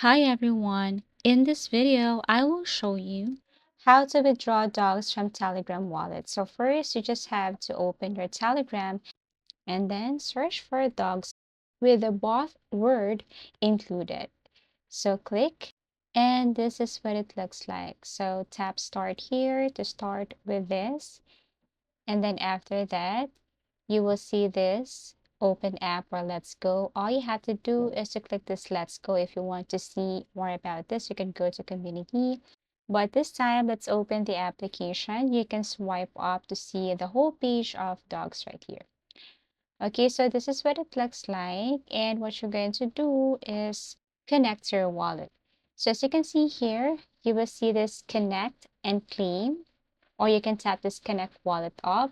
Hi everyone! In this video, I will show you how to withdraw dogs from Telegram wallet. So first, you just have to open your Telegram and then search for dogs with the both word included. So click and this is what it looks like. So tap start here to start with this. And then after that, you will see this open app or let's go. All you have to do is to click this let's go. If you want to see more about this, you can go to community. But this time, let's open the application. You can swipe up to see the whole page of dogs right here. Okay, so this is what it looks like. And what you're going to do is connect your wallet. So as you can see here, you will see this connect and claim, or you can tap this connect wallet up.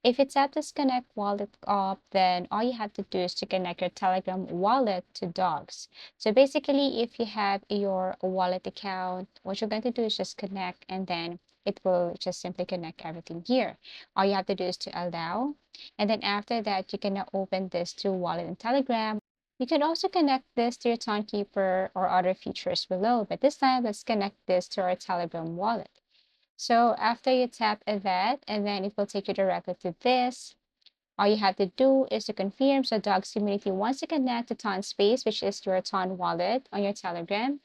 If it's at this Connect wallet app, then all you have to do is to connect your Telegram wallet to Dogs. So basically, if you have your wallet account, what you're going to do is just connect and then it will just simply connect everything here. All you have to do is to allow. And then after that, you can now open this to wallet in Telegram. You can also connect this to your Timekeeper or other features below. But this time, let's connect this to our Telegram wallet. So after you tap that, and then it will take you directly to this. All you have to do is to confirm. So Dogs Community wants to connect to Ton Space, which is your Ton wallet on your Telegram.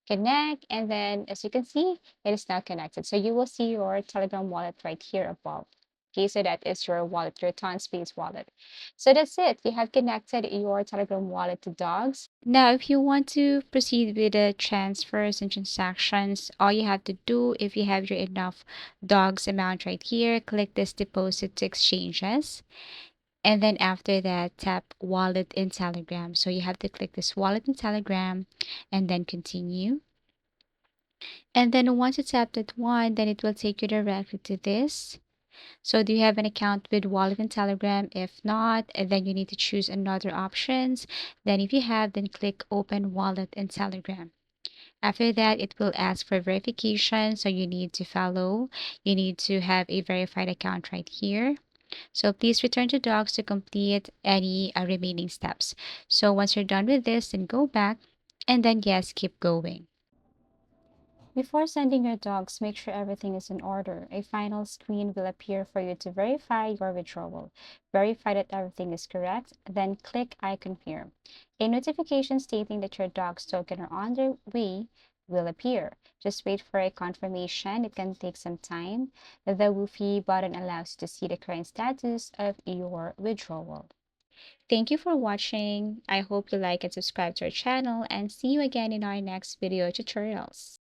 Connect, and then as you can see, it is now connected. So you will see your Telegram wallet right here above. Okay, so that is your wallet, your Ton Space wallet. So that's it. You have connected your Telegram wallet to Dogs. Now, if you want to proceed with the transfers and transactions, all you have to do, if you have your enough Dogs amount right here, click this deposit to exchanges. And then after that, tap wallet in Telegram. So you have to click this wallet in Telegram and then continue. And then once you tap that one, then it will take you directly to this. So do you have an account with wallet and Telegram? If not, then you need to choose another options. Then if you have, then click open wallet and Telegram. After that, it will ask for verification. So you need to follow. You need to have a verified account right here. So please return to Docs to complete any remaining steps. So once you're done with this, then go back and then yes, keep going. Before sending your dogs, make sure everything is in order. A final screen will appear for you to verify your withdrawal. Verify that everything is correct, then click I confirm. A notification stating that your dog's token are on their way will appear. Just wait for a confirmation. It can take some time. The Woofy button allows you to see the current status of your withdrawal. Thank you for watching. I hope you like and subscribe to our channel and see you again in our next video tutorials.